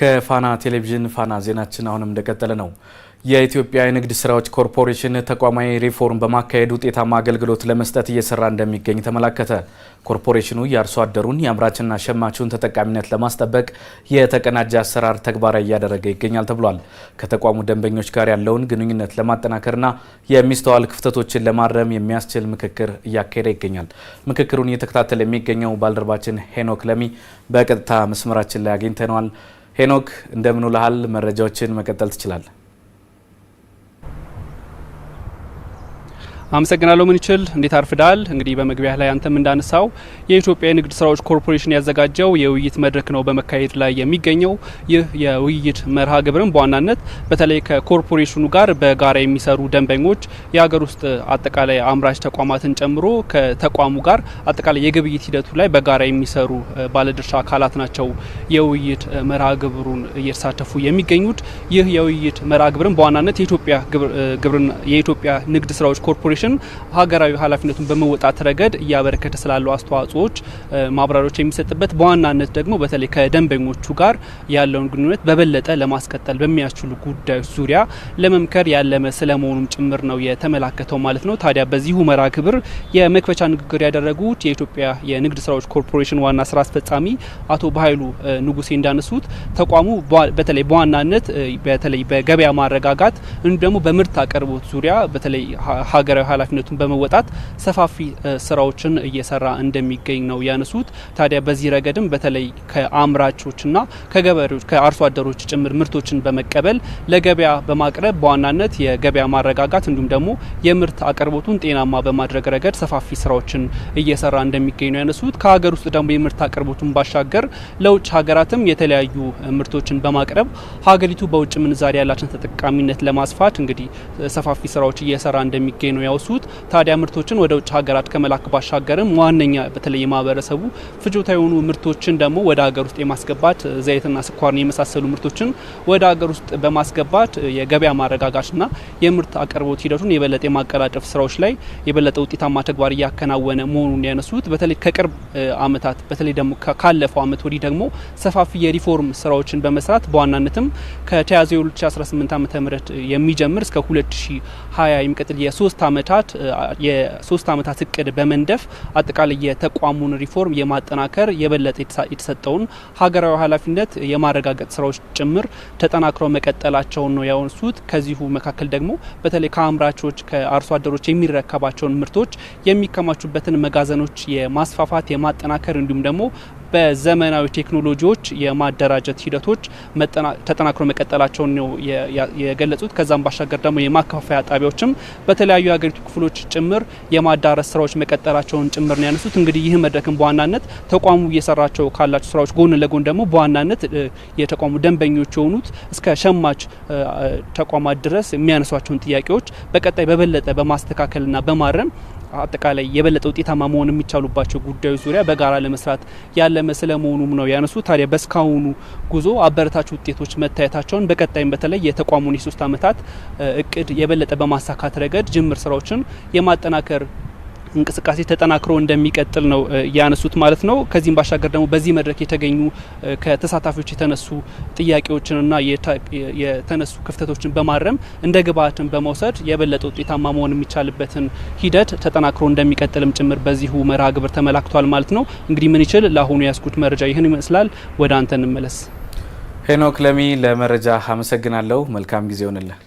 ከፋና ቴሌቪዥን ፋና ዜናችን አሁንም እንደቀጠለ ነው። የኢትዮጵያ የንግድ ስራዎች ኮርፖሬሽን ተቋማዊ ሪፎርም በማካሄድ ውጤታማ አገልግሎት ለመስጠት እየሰራ እንደሚገኝ ተመላከተ። ኮርፖሬሽኑ የአርሶ አደሩን የአምራችና ሸማቹን ተጠቃሚነት ለማስጠበቅ የተቀናጀ አሰራር ተግባራዊ እያደረገ ይገኛል ተብሏል። ከተቋሙ ደንበኞች ጋር ያለውን ግንኙነት ለማጠናከርና የሚስተዋል ክፍተቶችን ለማረም የሚያስችል ምክክር እያካሄደ ይገኛል። ምክክሩን እየተከታተለ የሚገኘው ባልደረባችን ሄኖክ ለሚ በቀጥታ መስመራችን ላይ አግኝተነዋል። ሄኖክ እንደምን ውለሃል? መረጃዎችን መቀጠል ትችላለህ። አመሰግናለሁ። ምን ይችል እንዴት አርፍዳል? እንግዲህ በመግቢያ ላይ አንተም እንዳነሳው የኢትዮጵያ የንግድ ስራዎች ኮርፖሬሽን ያዘጋጀው የውይይት መድረክ ነው በመካሄድ ላይ የሚገኘው። ይህ የውይይት መርሃ ግብርም በዋናነት በተለይ ከኮርፖሬሽኑ ጋር በጋራ የሚሰሩ ደንበኞች፣ የሀገር ውስጥ አጠቃላይ አምራች ተቋማትን ጨምሮ ከተቋሙ ጋር አጠቃላይ የግብይት ሂደቱ ላይ በጋራ የሚሰሩ ባለድርሻ አካላት ናቸው የውይይት መርሃ ግብሩን እየተሳተፉ የሚገኙት። ይህ የውይይት መርሃ ግብርም በዋናነት የኢትዮጵያ ንግድ ስራዎች ኮርፖሬሽን ሀገራዊ ኃላፊነቱን በመወጣት ረገድ እያበረከተ ስላለው አስተዋጽኦዎች ማብራሪያዎች የሚሰጥበት፣ በዋናነት ደግሞ በተለይ ከደንበኞቹ ጋር ያለውን ግንኙነት በበለጠ ለማስቀጠል በሚያስችሉ ጉዳዮች ዙሪያ ለመምከር ያለመ ስለመሆኑም ጭምር ነው የተመላከተው ማለት ነው። ታዲያ በዚሁ መርሃ ግብር የመክፈቻ ንግግር ያደረጉት የኢትዮጵያ የንግድ ስራዎች ኮርፖሬሽን ዋና ስራ አስፈጻሚ አቶ በኃይሉ ንጉሴ እንዳነሱት ተቋሙ በተለይ በዋናነት በተለይ በገበያ ማረጋጋት እንዲሁም ደግሞ በምርት አቅርቦት ዙሪያ በተለይ ሀገራዊ ኃላፊነቱን በመወጣት ሰፋፊ ስራዎችን እየሰራ እንደሚገኝ ነው ያነሱት። ታዲያ በዚህ ረገድም በተለይ ከአምራቾችና ከገበሬዎች ከአርሶ አደሮች ጭምር ምርቶችን በመቀበል ለገበያ በማቅረብ በዋናነት የገበያ ማረጋጋት እንዲሁም ደግሞ የምርት አቅርቦቱን ጤናማ በማድረግ ረገድ ሰፋፊ ስራዎችን እየሰራ እንደሚገኝ ነው ያነሱት። ከሀገር ውስጥ ደግሞ የምርት አቅርቦቱን ባሻገር ለውጭ ሀገራትም የተለያዩ ምርቶችን በማቅረብ ሀገሪቱ በውጭ ምንዛሪ ያላትን ተጠቃሚነት ለማስፋት እንግዲህ ሰፋፊ ስራዎች እየሰራ እንደሚገኝ ነው ያወሱት። ታዲያ ምርቶችን ወደ ውጭ ሀገራት ከመላክ ባሻገርም ዋነኛ በተለይ ማህበረሰቡ ፍጆታ የሆኑ ምርቶችን ደግሞ ወደ ሀገር ውስጥ የማስገባት ዘይትና ስኳርን የመሳሰሉ ምርቶችን ወደ ሀገር ውስጥ በማስገባት የገበያ ማረጋጋትና የምርት አቅርቦት ሂደቱን የበለጠ የማቀላጠፍ ስራዎች ላይ የበለጠ ውጤታማ ተግባር እያከናወነ መሆኑን ያነሱት። በተለይ ከቅርብ አመታት በተለይ ደግሞ ካለፈው አመት ወዲህ ደግሞ ሰፋፊ የሪፎርም ስራዎችን በመስራት በዋናነትም ከተያዘው 2018 ዓ.ም የሚጀምር እስከ 2020 የሚቀጥል የሶስት አመታት እቅድ በመንደፍ አጠቃላይ የተቋሙን ሪፎርም የማጠናከር የበለጠ የተሰጠውን ሀገራዊ ኃላፊነት የማረጋገጥ ስራዎች ጭምር ተጠናክረው መቀጠላቸውን ነው ያወሱት። ከዚሁ መካከል ደግሞ በተለይ ከአምራቾች ከአርሶ አደሮች የሚረከባቸውን ምርቶች የሚከማቹበትን መጋዘኖች የማስፋፋት የማጠናከር እንዲሁም ደግሞ በዘመናዊ ቴክኖሎጂዎች የማደራጀት ሂደቶች ተጠናክሮ መቀጠላቸውን ነው የገለጹት። ከዛም ባሻገር ደግሞ የማከፋፈያ ጣቢያዎችም በተለያዩ የሀገሪቱ ክፍሎች ጭምር የማዳረስ ስራዎች መቀጠላቸውን ጭምር ነው ያነሱት። እንግዲህ ይህ መድረክም በዋናነት ተቋሙ እየሰራቸው ካላቸው ስራዎች ጎን ለጎን ደግሞ በዋናነት የተቋሙ ደንበኞች የሆኑት እስከ ሸማች ተቋማት ድረስ የሚያነሷቸውን ጥያቄዎች በቀጣይ በበለጠ በማስተካከልና በማረም አጠቃላይ የበለጠ ውጤታማ መሆን የሚቻሉባቸው ጉዳዮች ዙሪያ በጋራ ለመስራት ያለመ ስለመሆኑም ነው ያነሱ። ታዲያ በስካሁኑ ጉዞ አበረታች ውጤቶች መታየታቸውን በቀጣይም በተለይ የተቋሙን የ3 አመታት እቅድ የበለጠ በማሳካት ረገድ ጅምር ስራዎችን የማጠናከር እንቅስቃሴ ተጠናክሮ እንደሚቀጥል ነው ያነሱት ማለት ነው። ከዚህም ባሻገር ደግሞ በዚህ መድረክ የተገኙ ከተሳታፊዎች የተነሱ ጥያቄዎችንና የተነሱ ክፍተቶችን በማረም እንደ ግብዓትን በመውሰድ የበለጠ ውጤታማ መሆን የሚቻልበትን ሂደት ተጠናክሮ እንደሚቀጥልም ጭምር በዚሁ መርሃ ግብር ተመላክቷል ማለት ነው። እንግዲህ ምን ይችል ለአሁኑ ያስኩት መረጃ ይህን ይመስላል። ወደ አንተ እንመለስ። ሄኖክ ለሚ ለመረጃ አመሰግናለሁ። መልካም ጊዜ ይሁንልህ።